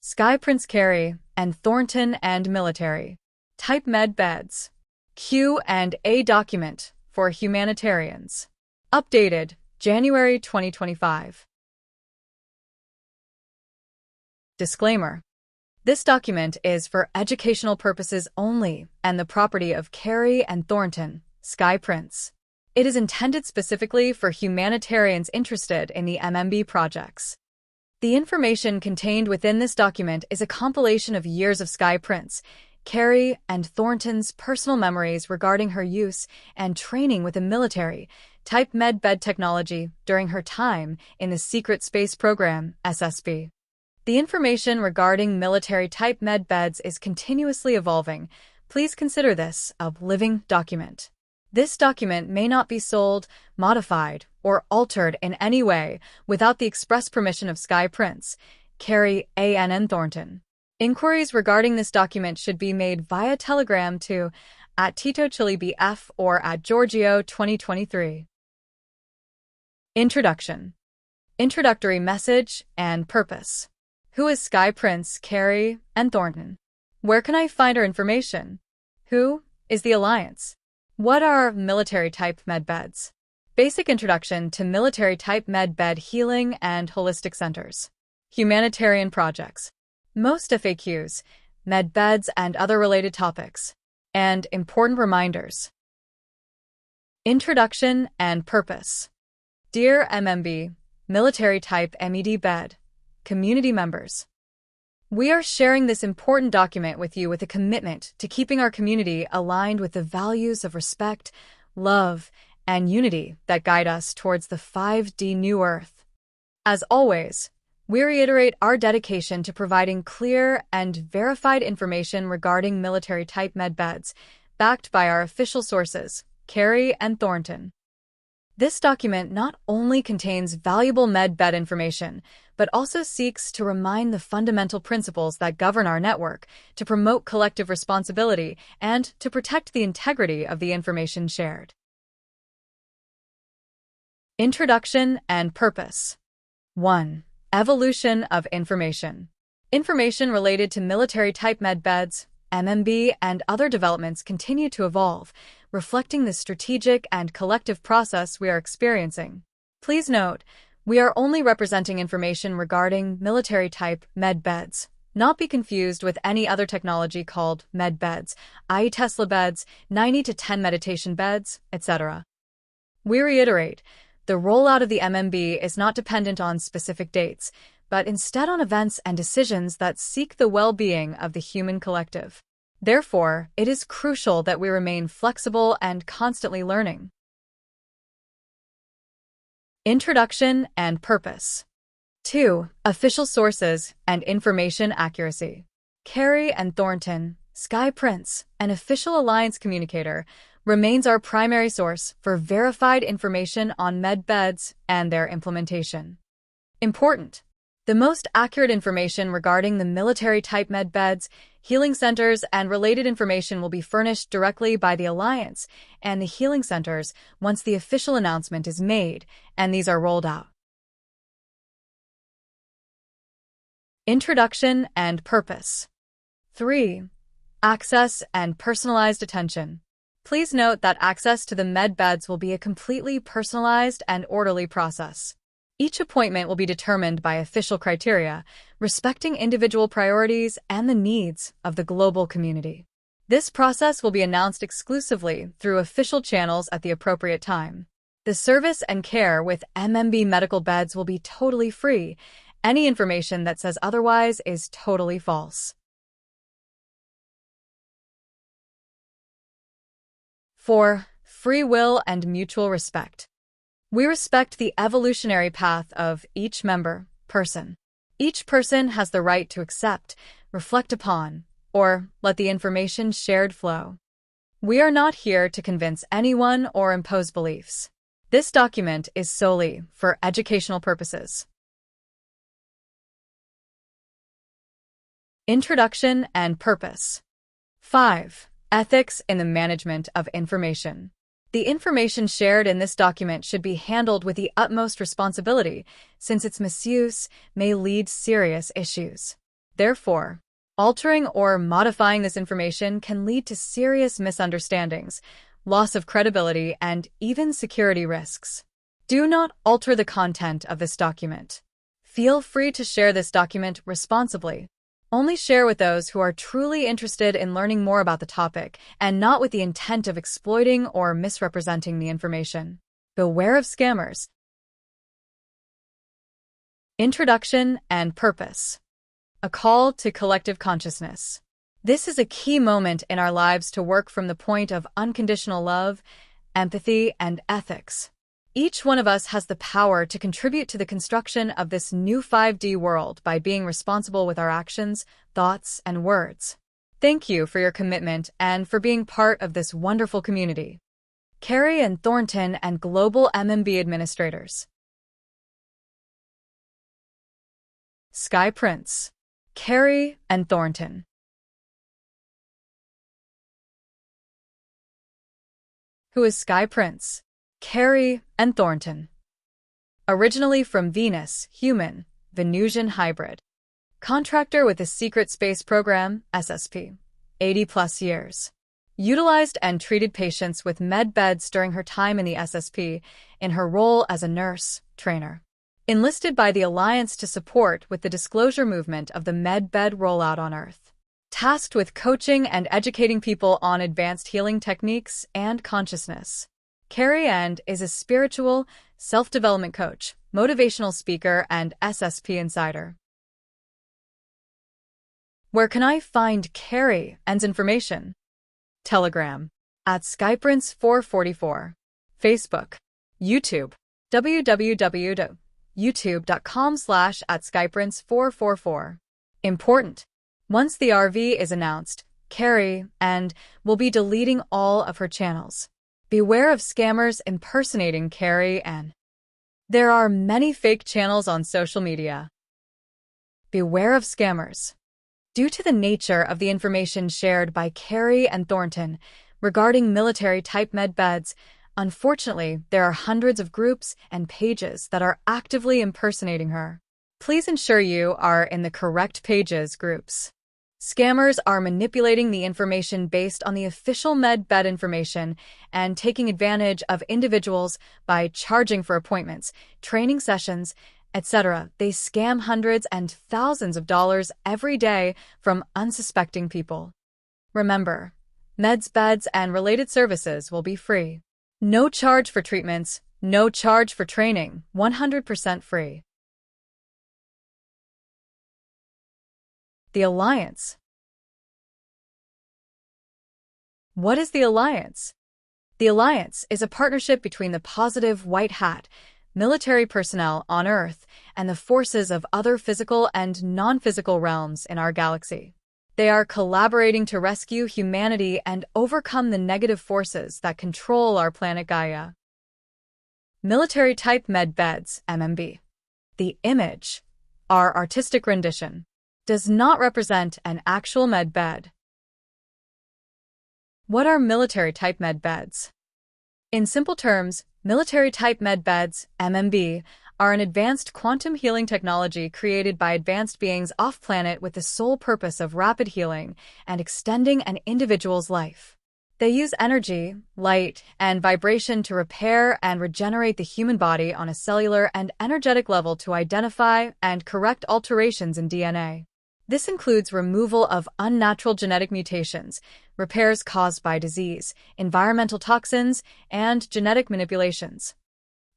Skyprince Kerrie, and Thornton and military. Type med beds. Q&A document for humanitarians. Updated January 2025. Disclaimer. This document is for educational purposes only and the property of Kerrie and Thornton, Skyprince. It is intended specifically for humanitarians interested in the MMB projects. The information contained within this document is a compilation of years of Skyprince, Kerrie, and Thornton's personal memories regarding her use and training with the military type med bed technology during her time in the Secret Space Program, SSB. The information regarding military-type med beds is continuously evolving. Please consider this a living document. This document may not be sold, modified, or altered in any way without the express permission of Skyprince, Kerrie, and Thornton. Inquiries regarding this document should be made via Telegram to @TitoChiliBF or @Giorgio2023. Introduction. Introductory message and purpose. Who is Skyprince, Kerrie, and Thornton? Where can I find her information? Who is the Alliance? What are military-type med beds? Basic introduction to military-type med bed healing and holistic centers. Humanitarian projects. Most FAQs, med beds, and other related topics. And important reminders. Introduction and purpose. Dear MMB, military-type MED bed, community members. We are sharing this important document with you with a commitment to keeping our community aligned with the values of respect, love, and unity that guide us towards the 5D New Earth. As always, we reiterate our dedication to providing clear and verified information regarding military-type med beds, backed by our official sources, Kerrie and Thornton. This document not only contains valuable med bed information, but also seeks to remind the fundamental principles that govern our network, to promote collective responsibility, and to protect the integrity of the information shared. Introduction and purpose. 1. Evolution of information. Information related to military-type med beds, MMB, and other developments continue to evolve, reflecting the strategic and collective process we are experiencing. Please note, we are only representing information regarding military-type med beds. Not be confused with any other technology called med beds, i.e. Tesla beds, 90 to 10 meditation beds, etc. We reiterate, the rollout of the MMB is not dependent on specific dates, but instead on events and decisions that seek the well-being of the human collective. Therefore, it is crucial that we remain flexible and constantly learning. Introduction and purpose. 2. Official sources and information accuracy. Kerrie and Thornton, Skyprince, an official Alliance communicator, remains our primary source for verified information on med beds and their implementation. Important. The most accurate information regarding the military-type med beds, healing centers, and related information will be furnished directly by the Alliance and the healing centers once the official announcement is made and these are rolled out. Introduction and purpose. 3. Access and personalized attention. Please note that access to the med beds will be a completely personalized and orderly process. Each appointment will be determined by official criteria, respecting individual priorities and the needs of the global community. This process will be announced exclusively through official channels at the appropriate time. The service and care with MMB medical beds will be totally free. Any information that says otherwise is totally false. 4. Free will and mutual respect. We respect the evolutionary path of each member, person. Each person has the right to accept, reflect upon, or let the information shared flow. We are not here to convince anyone or impose beliefs. This document is solely for educational purposes. Introduction and purpose. 5. Ethics in the management of information. The information shared in this document should be handled with the utmost responsibility, since its misuse may lead to serious issues. Therefore, altering or modifying this information can lead to serious misunderstandings, loss of credibility, and even security risks. Do not alter the content of this document. Feel free to share this document responsibly. Only share with those who are truly interested in learning more about the topic and not with the intent of exploiting or misrepresenting the information. Beware of scammers. Introduction and purpose. A call to collective consciousness. This is a key moment in our lives to work from the point of unconditional love, empathy, and ethics. Each one of us has the power to contribute to the construction of this new 5D world by being responsible with our actions, thoughts, and words. Thank you for your commitment and for being part of this wonderful community. Kerrie and Thornton and Global MMB Administrators. Skyprince. Kerrie and Thornton. Who is Skyprince? Kerrie and Thornton. Originally from Venus, human, Venusian hybrid. Contractor with the Secret Space Program, SSP. 80-plus years. Utilized and treated patients with med beds during her time in the SSP in her role as a nurse, trainer. Enlisted by the Alliance to support with the disclosure movement of the med bed rollout on Earth. Tasked with coaching and educating people on advanced healing techniques and consciousness. Kerrie is a spiritual, self-development coach, motivational speaker, and SSP insider. Where can I find Kerrie's information? Telegram, @Skyprince444. Facebook, YouTube, www.youtube.com/@Skyprince444. Important. Once the RV is announced, Kerrie will be deleting all of her channels. Beware of scammers impersonating Kerrie. There are many fake channels on social media. Beware of scammers. Due to the nature of the information shared by Kerrie and Thornton regarding military-type med beds, unfortunately, there are hundreds of groups and pages that are actively impersonating her. Please ensure you are in the correct pages groups. Scammers are manipulating the information based on the official med bed information and taking advantage of individuals by charging for appointments, training sessions, etc. They scam hundreds and thousands of dollars every day from unsuspecting people. Remember, meds, beds, and related services will be free. No charge for treatments, no charge for training, 100% free. The Alliance. What is the Alliance? The Alliance is a partnership between the positive white hat military personnel on Earth and the forces of other physical and non-physical realms in our galaxy. They are collaborating to rescue humanity and overcome the negative forces that control our planet Gaia. Military-type med beds, MMB. The image, our artistic rendition, does not represent an actual med bed. What are military-type med beds? In simple terms, military-type med beds, MMB, are an advanced quantum healing technology created by advanced beings off-planet with the sole purpose of rapid healing and extending an individual's life. They use energy, light, and vibration to repair and regenerate the human body on a cellular and energetic level to identify and correct alterations in DNA. This includes removal of unnatural genetic mutations, repairs caused by disease, environmental toxins, and genetic manipulations.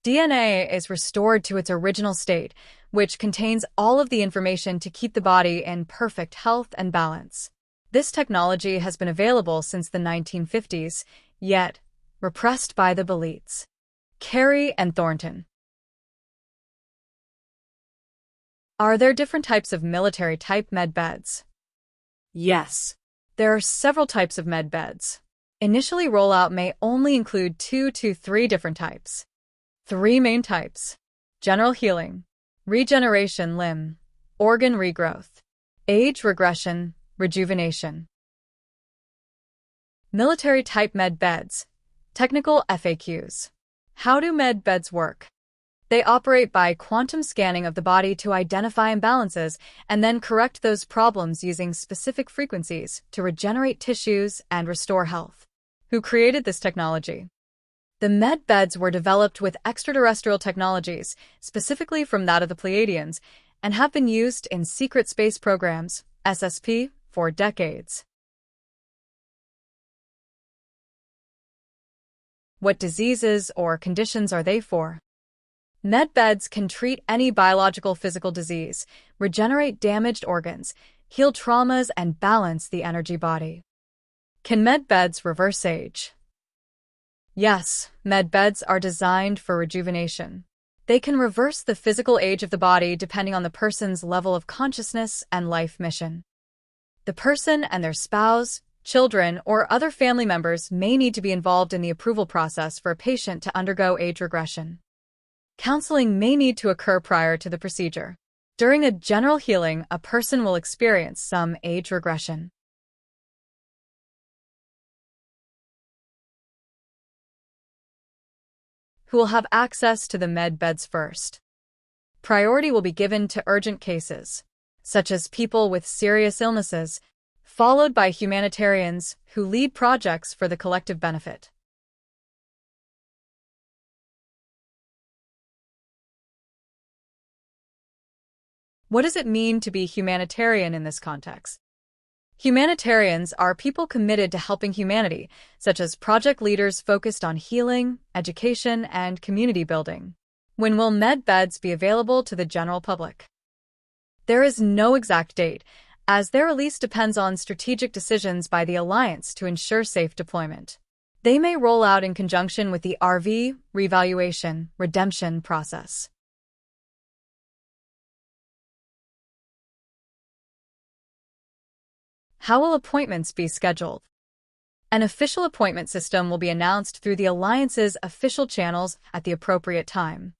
DNA is restored to its original state, which contains all of the information to keep the body in perfect health and balance. This technology has been available since the 1950s, yet repressed by the elites. Kerrie and Thornton. Are there different types of military-type med beds? Yes. There are several types of med beds. Initially, rollout may only include 2 to 3 different types. 3 main types: general healing, regeneration limb, organ regrowth, age regression, rejuvenation. Military-type med beds. Technical FAQs. How do med beds work? They operate by quantum scanning of the body to identify imbalances and then correct those problems using specific frequencies to regenerate tissues and restore health. Who created this technology? The med beds were developed with extraterrestrial technologies, specifically from that of the Pleiadians, and have been used in secret space programs, SSP, for decades. What diseases or conditions are they for? Med beds can treat any biological physical disease, regenerate damaged organs, heal traumas, and balance the energy body. Can med beds reverse age? Yes, med beds are designed for rejuvenation. They can reverse the physical age of the body depending on the person's level of consciousness and life mission. The person and their spouse, children, or other family members may need to be involved in the approval process for a patient to undergo age regression. Counseling may need to occur prior to the procedure. During a general healing, a person will experience some age regression. Who will have access to the med beds first? Priority will be given to urgent cases, such as people with serious illnesses, followed by humanitarians who lead projects for the collective benefit. What does it mean to be humanitarian in this context? Humanitarians are people committed to helping humanity, such as project leaders focused on healing, education, and community building. When will med beds be available to the general public? There is no exact date, as their release depends on strategic decisions by the Alliance to ensure safe deployment. They may roll out in conjunction with the RV, revaluation, redemption process. How will appointments be scheduled? An official appointment system will be announced through the Alliance's official channels at the appropriate time.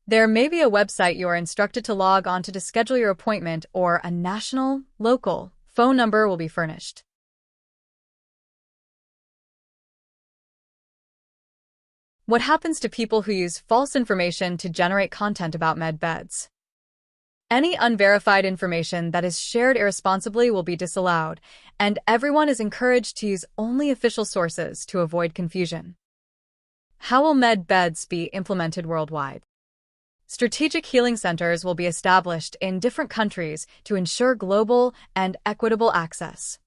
There may be a website you are instructed to log on to schedule your appointment, or a national, local phone number will be furnished. What happens to people who use false information to generate content about med beds? Any unverified information that is shared irresponsibly will be disallowed, and everyone is encouraged to use only official sources to avoid confusion. How will med beds be implemented worldwide? Strategic healing centers will be established in different countries to ensure global and equitable access.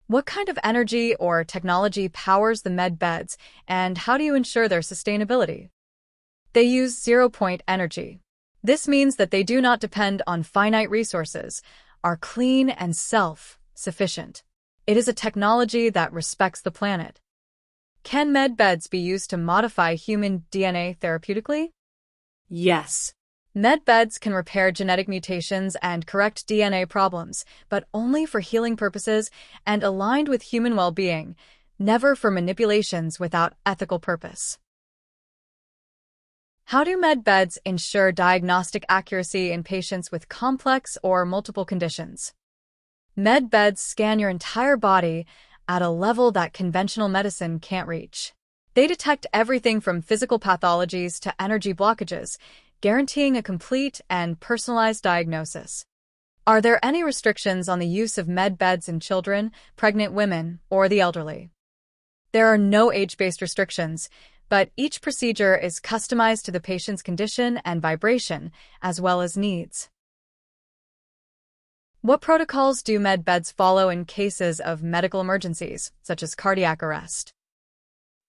What kind of energy or technology powers the med beds, and how do you ensure their sustainability? They use zero-point energy. This means that they do not depend on finite resources, are clean and self-sufficient. It is a technology that respects the planet. Can med beds be used to modify human DNA therapeutically? Yes. Med beds can repair genetic mutations and correct DNA problems, but only for healing purposes and aligned with human well-being, never for manipulations without ethical purpose. How do med beds ensure diagnostic accuracy in patients with complex or multiple conditions? Med beds scan your entire body at a level that conventional medicine can't reach. They detect everything from physical pathologies to energy blockages, guaranteeing a complete and personalized diagnosis. Are there any restrictions on the use of med beds in children, pregnant women, or the elderly? There are no age-based restrictions, but each procedure is customized to the patient's condition and vibration, as well as needs. What protocols do med beds follow in cases of medical emergencies, such as cardiac arrest?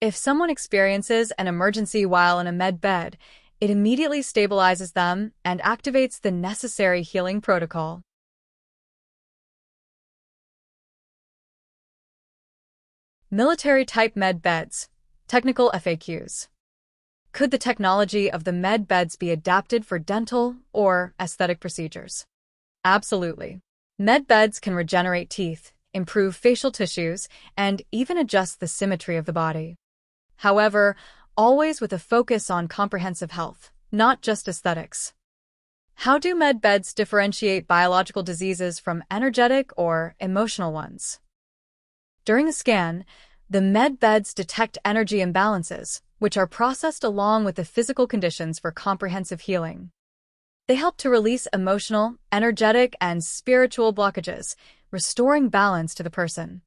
If someone experiences an emergency while in a med bed, it immediately stabilizes them and activates the necessary healing protocol. Military-type med beds. Technical FAQs. Could the technology of the med beds be adapted for dental or aesthetic procedures? Absolutely. Med beds can regenerate teeth, improve facial tissues, and even adjust the symmetry of the body. However, always with a focus on comprehensive health, not just aesthetics. How do med beds differentiate biological diseases from energetic or emotional ones? During the scan, The med beds detect energy imbalances, which are processed along with the physical conditions for comprehensive healing. They help to release emotional, energetic, and spiritual blockages, restoring balance to the person.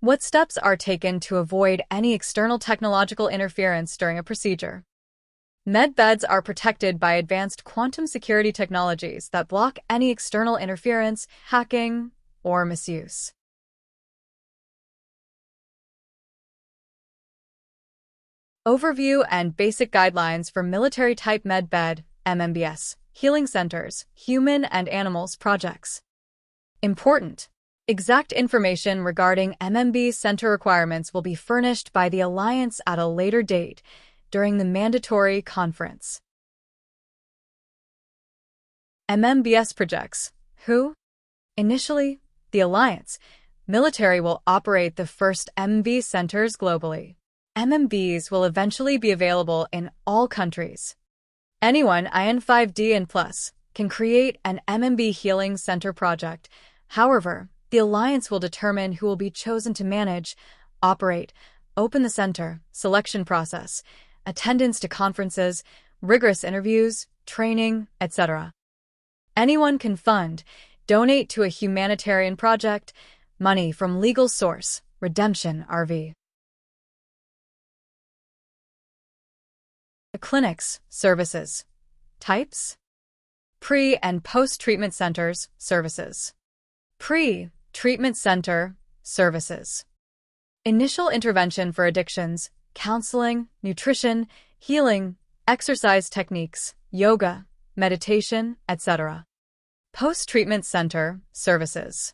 What steps are taken to avoid any external technological interference during a procedure? Med beds are protected by advanced quantum security technologies that block any external interference, hacking, or misuse. Overview and basic guidelines for military-type med bed, MMBS, healing centers, human and animals projects. Important. Exact information regarding MMB center requirements will be furnished by the Alliance at a later date during the mandatory conference. MMBS projects. Who? Initially, the Alliance. Military will operate the first MMB centers globally. MMBs will eventually be available in all countries. Anyone IN5D and plus can create an MMB healing center project. However, the Alliance will determine who will be chosen to manage, operate, open the center, selection process, attendance to conferences, rigorous interviews, training, etc. Anyone can fund, donate to a humanitarian project, money from legal source, redemption RV. The clinics, services. Types. Pre- and post-treatment centers, services. Pre-treatment center, services. Initial intervention for addictions, counseling, nutrition, healing, exercise techniques, yoga, meditation, etc. Post-treatment center, services.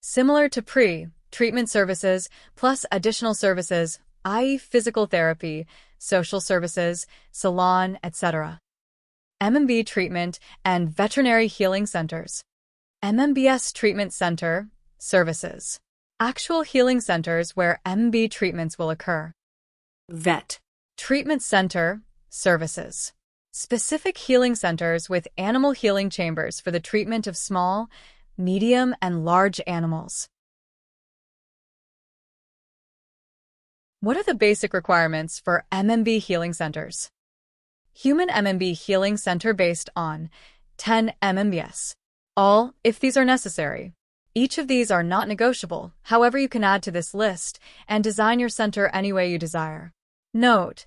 Similar to pre-treatment services, plus additional services, i.e. physical therapy, social services, salon, etc. MMB treatment and veterinary healing centers. MMBS treatment center, services. Actual healing centers where MMB treatments will occur. Vet treatment center, services. Specific healing centers with animal healing chambers for the treatment of small, medium, and large animals. What are the basic requirements for MMB healing centers? Human MMB healing center based on 10 MMBS. All, if these are necessary. Each of these are not negotiable, however you can add to this list and design your center any way you desire. Note,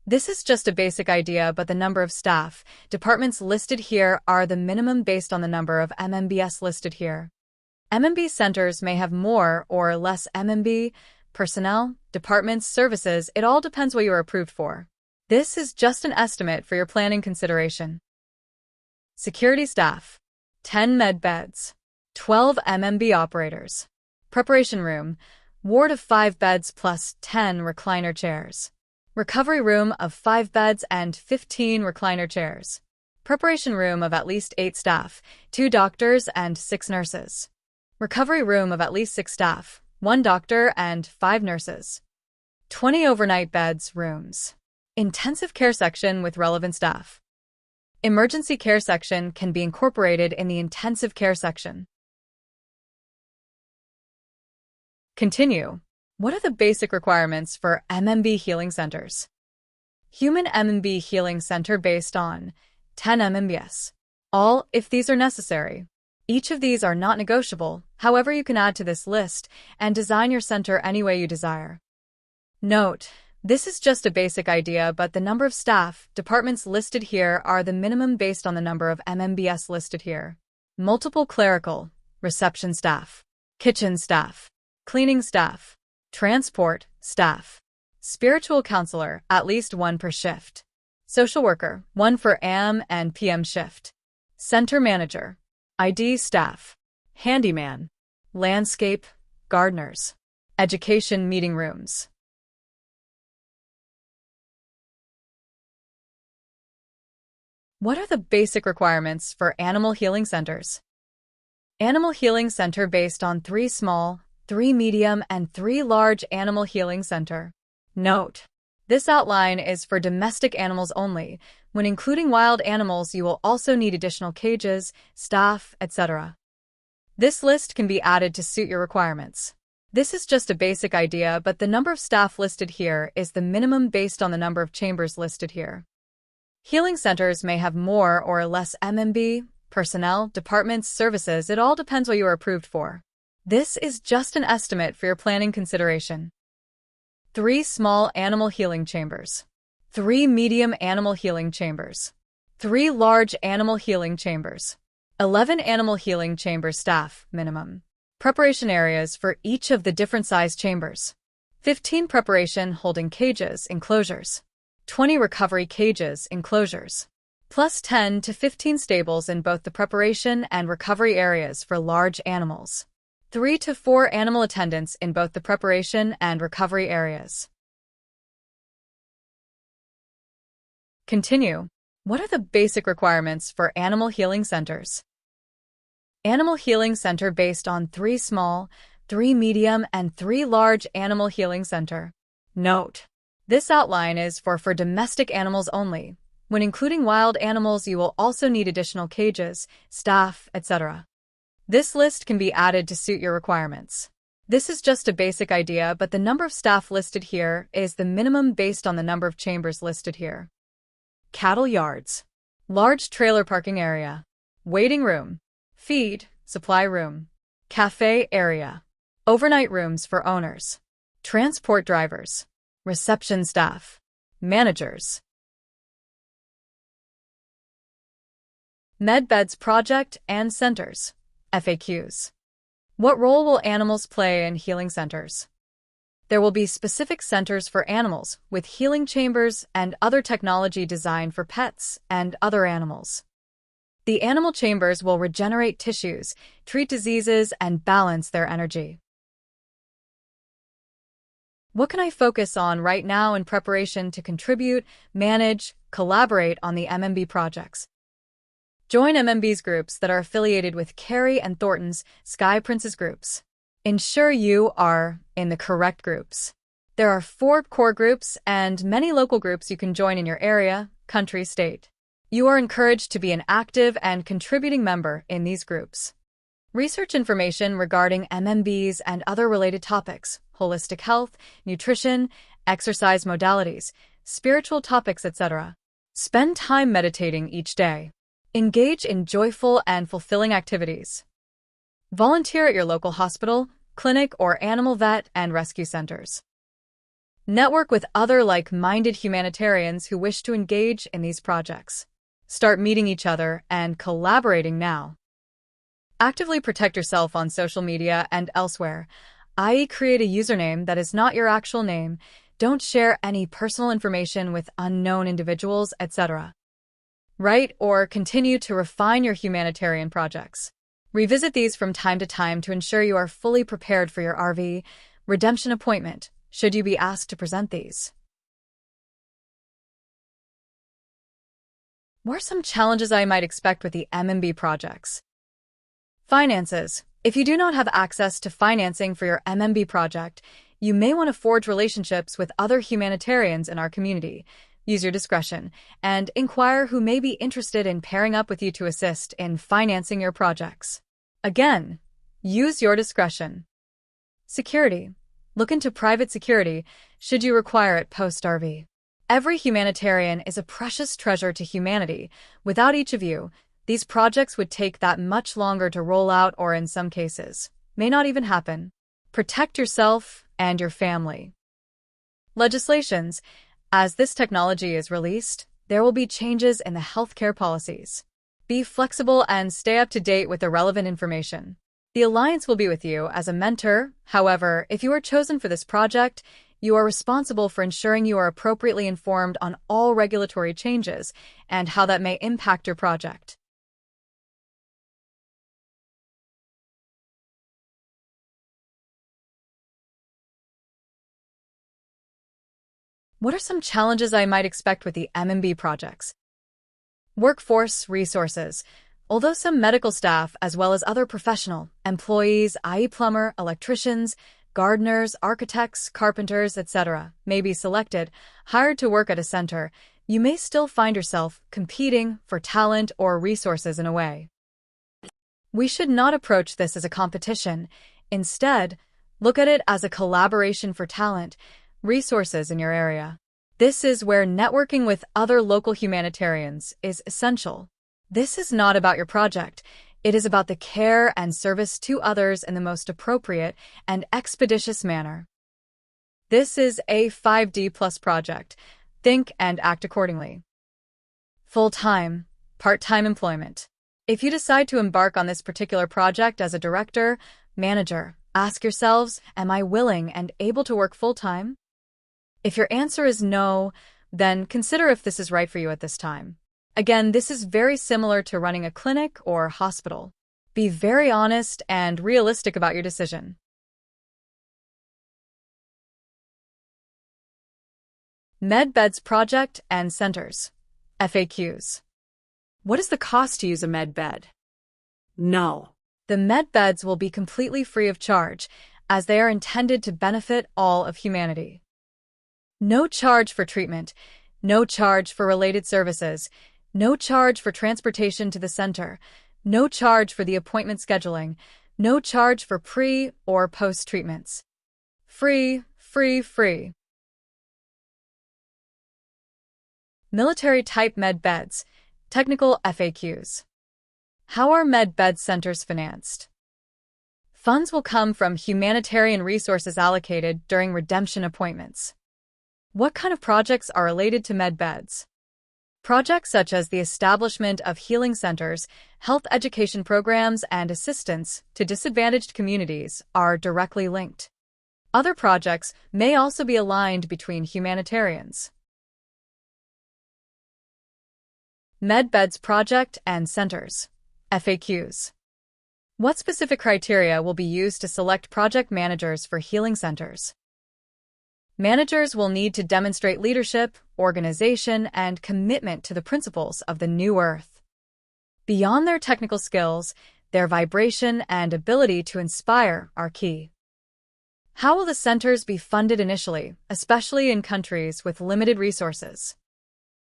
this is just a basic idea, but the number of staff, departments listed here are the minimum based on the number of MMBS listed here. MMB centers may have more or less MMB, personnel, departments, services, it all depends what you are approved for. This is just an estimate for your planning consideration. Security staff. 10 med beds. 12 MMB operators. Preparation room. Ward of 5 beds plus 10 recliner chairs. Recovery room of 5 beds and 15 recliner chairs. Preparation room of at least 8 staff, 2 doctors and 6 nurses. Recovery room of at least 6 staff, 1 doctor and 5 nurses. 20 overnight beds, rooms. Intensive care section with relevant staff. Emergency care section can be incorporated in the intensive care section. Continue. What are the basic requirements for MMB healing centers? Human MMB healing center based on 10 MMBS. All, if these are necessary. Each of these are not negotiable, however you can add to this list and design your center any way you desire. Note, this is just a basic idea, but the number of staff, departments listed here are the minimum based on the number of MMBS listed here. Multiple clerical, reception staff, kitchen staff, cleaning staff, transport staff, spiritual counselor, at least 1 per shift, social worker, 1 for AM and PM shift, center manager, ID staff, handyman, landscape, gardeners, education meeting rooms. What are the basic requirements for animal healing centers? Animal healing center based on 3 small, 3 medium, and 3 large animal healing center. Note, this outline is for domestic animals only. When including wild animals, you will also need additional cages, staff, etc. This list can be added to suit your requirements. This is just a basic idea, but the number of staff listed here is the minimum based on the number of chambers listed here. Healing centers may have more or less MMB, personnel, departments, services. It all depends what you are approved for. This is just an estimate for your planning consideration. 3 small animal healing chambers. 3 medium animal healing chambers. 3 large animal healing chambers. 11 animal healing chamber staff, minimum. Preparation areas for each of the different size chambers. 15 preparation holding cages, enclosures. 20 recovery cages, enclosures. Plus 10 to 15 stables in both the preparation and recovery areas for large animals. 3 to 4 animal attendants in both the preparation and recovery areas. Continue. What are the basic requirements for animal healing centers? Animal healing center based on 3 small, 3 medium, and 3 large animal healing center. Note: this outline is for domestic animals only. When including wild animals, you will also need additional cages, staff, etc. This list can be added to suit your requirements. This is just a basic idea, but the number of staff listed here is the minimum based on the number of chambers listed here. Cattle yards. Large trailer parking area. Waiting room. Feed, supply room. Cafe area. Overnight rooms for owners. Transport drivers. Reception staff. Managers. Medbeds project and centers. FAQs. What role will animals play in healing centers? There will be specific centers for animals with healing chambers and other technology designed for pets and other animals. The animal chambers will regenerate tissues, treat diseases, and balance their energy. What can I focus on right now in preparation to contribute, manage, collaborate on the MMB projects? Join MMB's groups that are affiliated with Kerrie and Thornton's Skyprince's groups. Ensure you are in the correct groups. There are 4 core groups and many local groups you can join in your area, country, state. You are encouraged to be an active and contributing member in these groups. Research information regarding MMBs and other related topics, holistic health, nutrition, exercise modalities, spiritual topics, etc. Spend time meditating each day. Engage in joyful and fulfilling activities. Volunteer at your local hospital, clinic, or animal vet and rescue centers. Network with other like-minded humanitarians who wish to engage in these projects. Start meeting each other and collaborating now. Actively protect yourself on social media and elsewhere, i.e. create a username that is not your actual name. Don't share any personal information with unknown individuals, etc. Write or continue to refine your humanitarian projects. Revisit these from time to time to ensure you are fully prepared for your RV redemption appointment, should you be asked to present these. What are some challenges I might expect with the MMB projects? Finances. If you do not have access to financing for your MMB project, you may want to forge relationships with other humanitarians in our community. Use your discretion and inquire who may be interested in pairing up with you to assist in financing your projects. Again, use your discretion. Security. Look into private security should you require it post-RV. Every humanitarian is a precious treasure to humanity. Without each of you, these projects would take that much longer to roll out or in some cases, may not even happen. Protect yourself and your family. Legislations. As this technology is released, there will be changes in the healthcare policies. Be flexible and stay up to date with the relevant information. The Alliance will be with you as a mentor. However, if you are chosen for this project, you are responsible for ensuring you are appropriately informed on all regulatory changes and how that may impact your project. What are some challenges I might expect with the MMB projects? Workforce resources. Although some medical staff, as well as other professional employees, i.e. plumber, electricians, gardeners, architects, carpenters, etc., may be selected, hired to work at a center, you may still find yourself competing for talent or resources in a way. We should not approach this as a competition. Instead, look at it as a collaboration for talent, resources in your area. This is where networking with other local humanitarians is essential. This is not about your project. It is about the care and service to others in the most appropriate and expeditious manner. This is a 5D plus project. Think and act accordingly. Full-time, part-time employment. If you decide to embark on this particular project as a director, manager, ask yourselves, am I willing and able to work full-time? If your answer is no, then consider if this is right for you at this time. Again, this is very similar to running a clinic or hospital. Be very honest and realistic about your decision. MedBeds Project and Centers. FAQs. What is the cost to use a MedBed? No. The MedBeds will be completely free of charge, as they are intended to benefit all of humanity. No charge for treatment, no charge for related services, no charge for transportation to the center, no charge for the appointment scheduling, no charge for pre- or post-treatments. Free, free, free. Military-type MedBeds. Technical FAQs. How are MedBed centers financed? Funds will come from humanitarian resources allocated during redemption appointments. What kind of projects are related to MedBeds? Projects such as the establishment of healing centers, health education programs, and assistance to disadvantaged communities are directly linked. Other projects may also be aligned between humanitarians. MedBeds Project and Centers. FAQs. What specific criteria will be used to select project managers for healing centers? Managers will need to demonstrate leadership, organization, and commitment to the principles of the New Earth. Beyond their technical skills, their vibration and ability to inspire are key. How will the centers be funded initially, especially in countries with limited resources?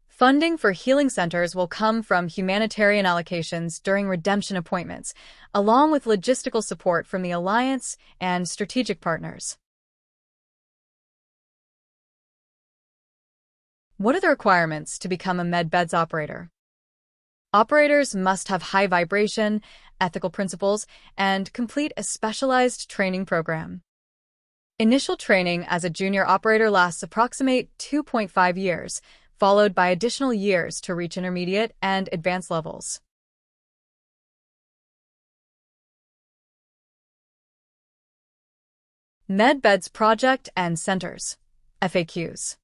Funding for healing centers will come from humanitarian allocations during redemption appointments, along with logistical support from the Alliance and strategic partners. What are the requirements to become a MedBeds operator? Operators must have high vibration, ethical principles, and complete a specialized training program. Initial training as a junior operator lasts approximately 2.5 years, followed by additional years to reach intermediate and advanced levels. MedBeds Project and Centers. FAQs.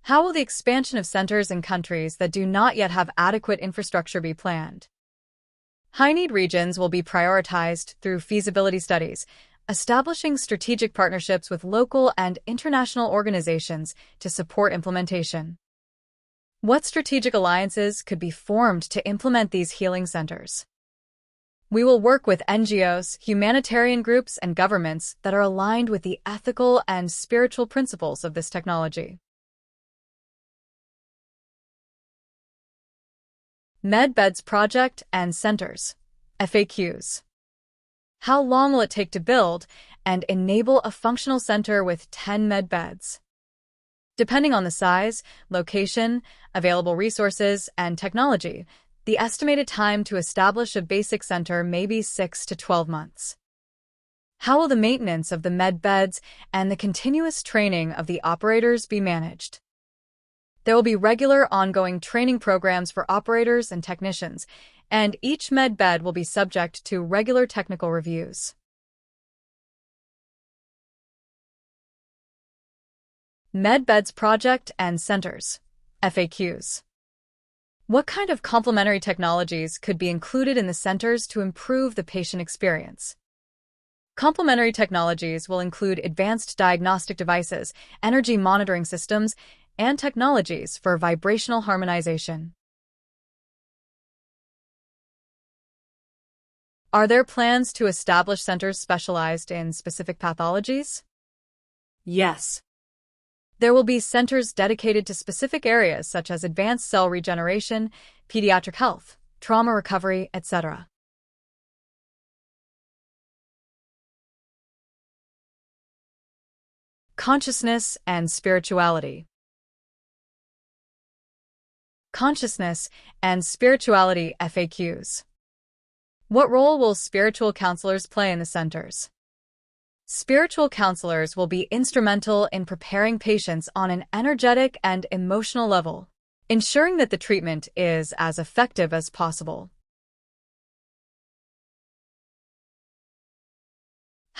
How will the expansion of centers in countries that do not yet have adequate infrastructure be planned? High-need regions will be prioritized through feasibility studies, establishing strategic partnerships with local and international organizations to support implementation. What strategic alliances could be formed to implement these healing centers? We will work with NGOs, humanitarian groups, and governments that are aligned with the ethical and spiritual principles of this technology. MedBeds Project and Centers. FAQs. How long will it take to build and enable a functional center with 10 MedBeds? Depending on the size, location, available resources, and technology, the estimated time to establish a basic center may be 6 to 12 months. How will the maintenance of the MedBeds and the continuous training of the operators be managed? There will be regular ongoing training programs for operators and technicians, and each MedBed will be subject to regular technical reviews. MedBeds Project and Centers. FAQs. What kind of complementary technologies could be included in the centers to improve the patient experience? Complementary technologies will include advanced diagnostic devices, energy monitoring systems, and technologies for vibrational harmonization. Are there plans to establish centers specialized in specific pathologies? Yes. There will be centers dedicated to specific areas such as advanced cell regeneration, pediatric health, trauma recovery, etc. Consciousness and spirituality. Consciousness and spirituality FAQs. What role will spiritual counselors play in the centers? Spiritual counselors will be instrumental in preparing patients on an energetic and emotional level, ensuring that the treatment is as effective as possible.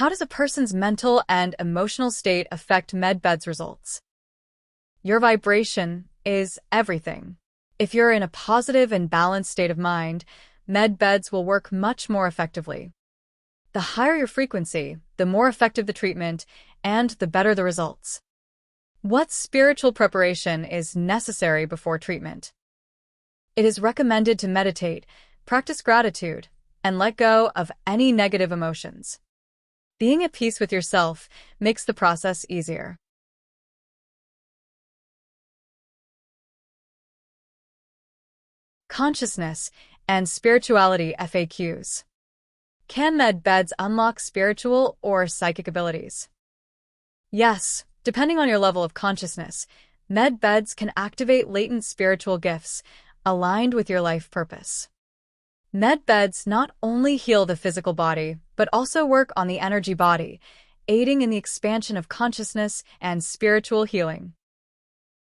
How does a person's mental and emotional state affect MedBed's results? Your vibration is everything. If you're in a positive and balanced state of mind, MedBeds will work much more effectively. The higher your frequency, the more effective the treatment, and the better the results. What spiritual preparation is necessary before treatment? It is recommended to meditate, practice gratitude, and let go of any negative emotions. Being at peace with yourself makes the process easier. Consciousness and spirituality FAQs. Can MedBeds unlock spiritual or psychic abilities? Yes, depending on your level of consciousness, MedBeds can activate latent spiritual gifts aligned with your life purpose. MedBeds not only heal the physical body, but also work on the energy body, aiding in the expansion of consciousness and spiritual healing.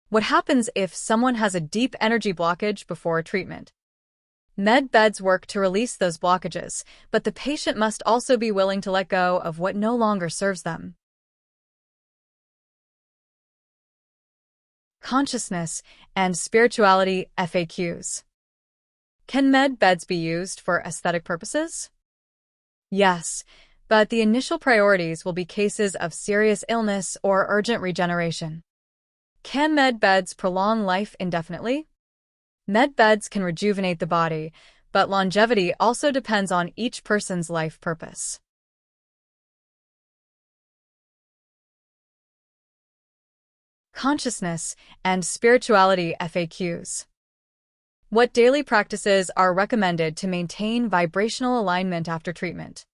What happens if someone has a deep energy blockage before a treatment? MedBeds work to release those blockages, but the patient must also be willing to let go of what no longer serves them. Consciousness and spirituality FAQs. Can MedBeds be used for aesthetic purposes? Yes, but the initial priorities will be cases of serious illness or urgent regeneration. Can MedBeds prolong life indefinitely? MedBeds can rejuvenate the body, but longevity also depends on each person's life purpose. Consciousness and spirituality FAQs. What daily practices are recommended to maintain vibrational alignment after treatment?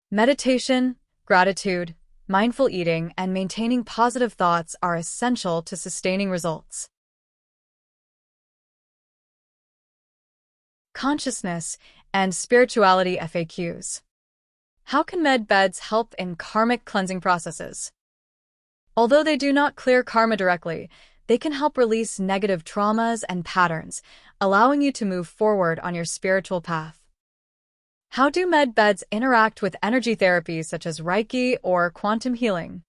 Meditation, gratitude, mindful eating, and maintaining positive thoughts are essential to sustaining results. Consciousness and spirituality FAQs. How can MedBeds help in karmic cleansing processes? Although they do not clear karma directly, they can help release negative traumas and patterns, allowing you to move forward on your spiritual path. How do MedBeds interact with energy therapies such as Reiki or quantum healing?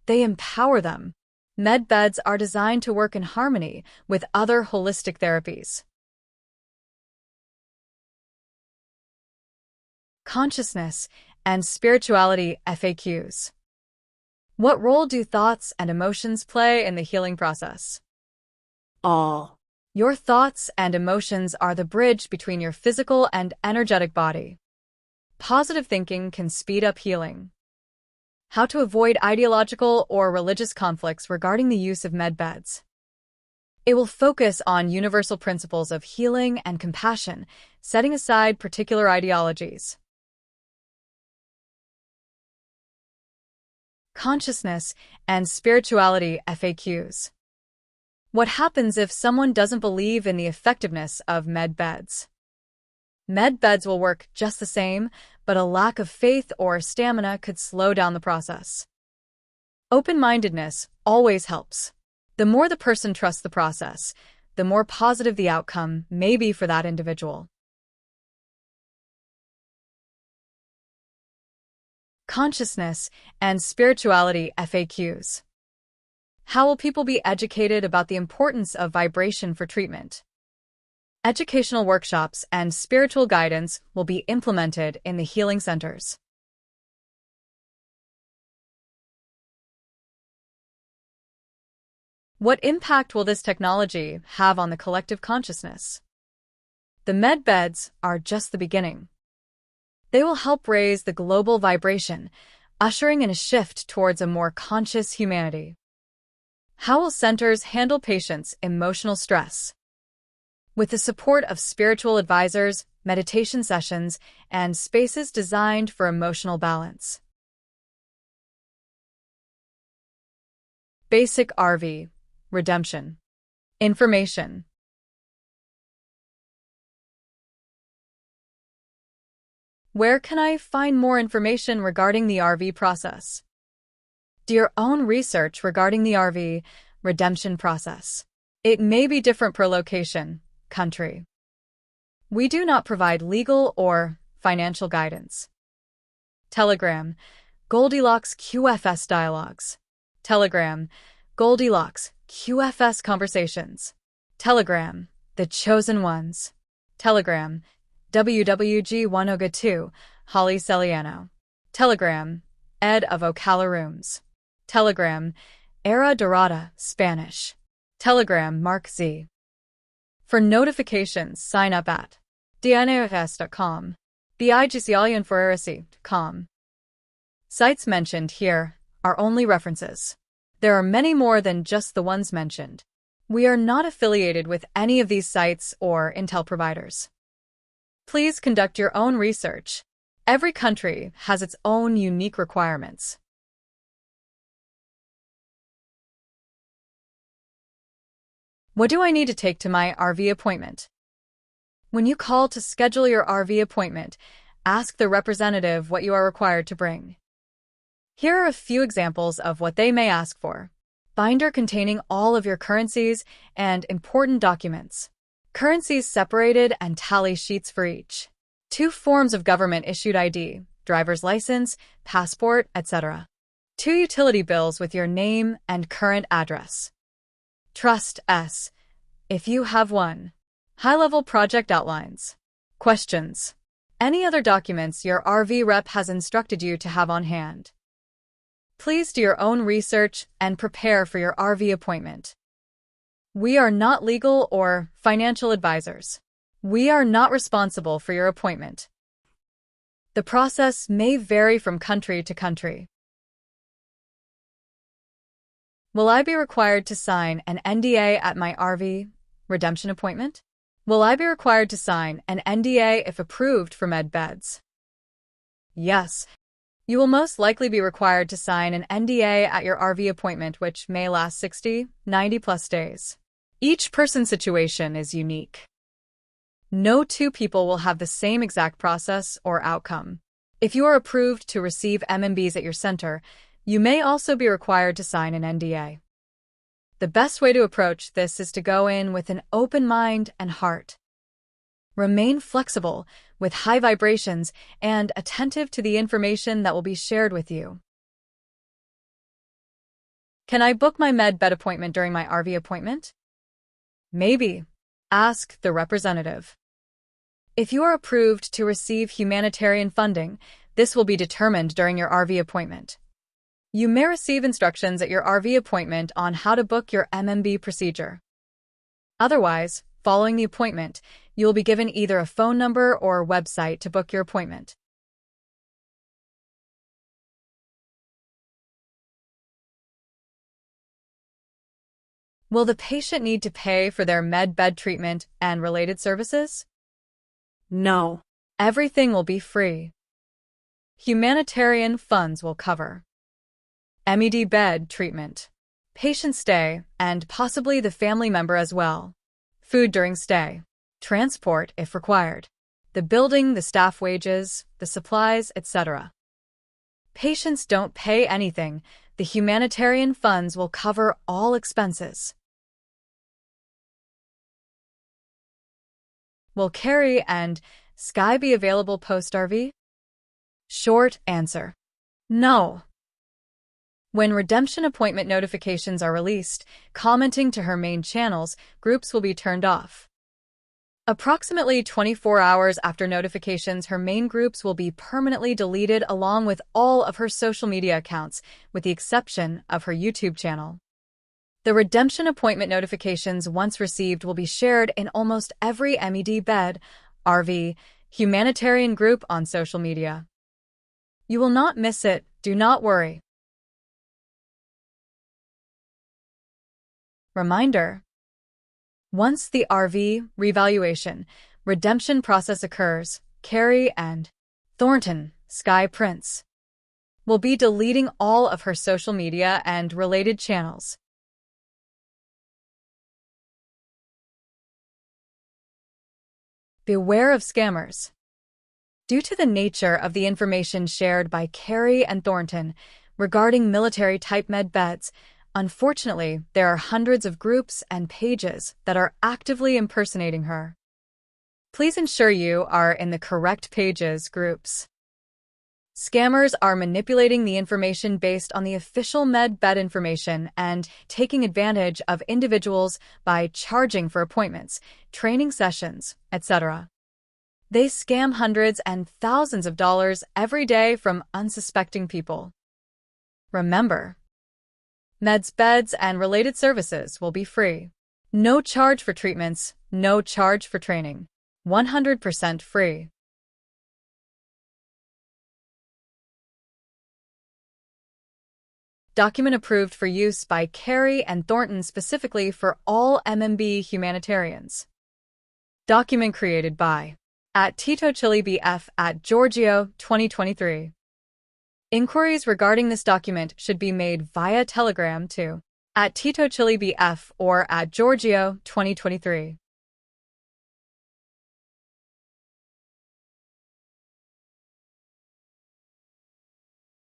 They empower them. MedBeds are designed to work in harmony with other holistic therapies. Consciousness and spirituality FAQs. What role do thoughts and emotions play in the healing process? All. Your thoughts and emotions are the bridge between your physical and energetic body. Positive thinking can speed up healing. How to avoid ideological or religious conflicts regarding the use of MedBeds. It will focus on universal principles of healing and compassion, setting aside particular ideologies. Consciousness and spirituality FAQs. What happens if someone doesn't believe in the effectiveness of MedBeds? MedBeds will work just the same, but a lack of faith or stamina could slow down the process. Open-mindedness always helps. The more the person trusts the process, the more positive the outcome may be for that individual. Consciousness and spirituality FAQs. How will people be educated about the importance of vibration for treatment? Educational workshops and spiritual guidance will be implemented in the healing centers. What impact will this technology have on the collective consciousness? The MedBeds are just the beginning. They will help raise the global vibration, ushering in a shift towards a more conscious humanity. How will centers handle patients' emotional stress? With the support of spiritual advisors, meditation sessions, and spaces designed for emotional balance. Basic RV redemption information. Where can I find more information regarding the RV process? Do your own research regarding the RV redemption process. It may be different per location, country. We do not provide legal or financial guidance. Telegram, Goldilocks QFS Dialogues. Telegram, Goldilocks QFS Conversations. Telegram, The Chosen Ones. Telegram, WWG 102, Holly Celiano. Telegram, Ed of Ocala Rooms. Telegram, Era Dorada, Spanish. Telegram, Mark Z. For notifications, sign up at dinafs.com, bigalianforeracy.com. Sites mentioned here are only references. There are many more than just the ones mentioned. We are not affiliated with any of these sites or intel providers. Please conduct your own research. Every country has its own unique requirements. What do I need to take to my RV appointment? When you call to schedule your RV appointment, ask the representative what you are required to bring. Here are a few examples of what they may ask for. Binder containing all of your currencies and important documents. Currencies separated and tally sheets for each. 2 forms of government-issued ID, driver's license, passport, etc. 2 utility bills with your name and current address. Trust S, if you have one. High-level project outlines. Questions. Any other documents your RV rep has instructed you to have on hand. Please do your own research and prepare for your RV appointment. We are not legal or financial advisors. We are not responsible for your appointment. The process may vary from country to country. Will I be required to sign an NDA at my RV redemption appointment? Will I be required to sign an NDA if approved for med beds? Yes. You will most likely be required to sign an NDA at your RV appointment, which may last 60, 90+ days. Each person's situation is unique. No 2 people will have the same exact process or outcome. If you are approved to receive MMBs at your center, you may also be required to sign an NDA. The best way to approach this is to go in with an open mind and heart. Remain flexible, with high vibrations, and attentive to the information that will be shared with you. Can I book my med bed appointment during my RV appointment? Maybe. Ask the representative. If you are approved to receive humanitarian funding, this will be determined during your RV appointment. You may receive instructions at your RV appointment on how to book your MMB procedure. Otherwise, following the appointment, you will be given either a phone number or website to book your appointment. Will the patient need to pay for their med bed treatment and related services? No. Everything will be free. Humanitarian funds will cover MED bed treatment, patient stay, and possibly the family member as well. Food during stay, transport if required, the building, the staff wages, the supplies, etc. Patients don't pay anything. The humanitarian funds will cover all expenses. Will Kerrie and Sky be available post-RV? Short answer: no. When redemption appointment notifications are released, commenting to her main channels, groups will be turned off. Approximately 24 hours after notifications, her main groups will be permanently deleted along with all of her social media accounts, with the exception of her YouTube channel. The redemption appointment notifications once received will be shared in almost every MED bed, RV, humanitarian group on social media. You will not miss it, do not worry. Reminder: once the RV revaluation redemption process occurs, Kerrie and Thornton, Skyprince, will be deleting all of her social media and related channels. Beware of scammers. Due to the nature of the information shared by Kerrie and Thornton regarding military-type med beds, unfortunately, there are hundreds of groups and pages that are actively impersonating her. Please ensure you are in the correct pages groups. Scammers are manipulating the information based on the official med bed information and taking advantage of individuals by charging for appointments, training sessions, etc. They scam hundreds and thousands of dollars every day from unsuspecting people. Remember, meds, beds, and related services will be free. No charge for treatments, no charge for training. 100% free. Document approved for use by Kerrie and Thornton specifically for all MMB humanitarians. Document created by @TitoChiliBF@Giorgio 2023. Inquiries regarding this document should be made via Telegram to @TitoChiliBF or @Giorgio 2023.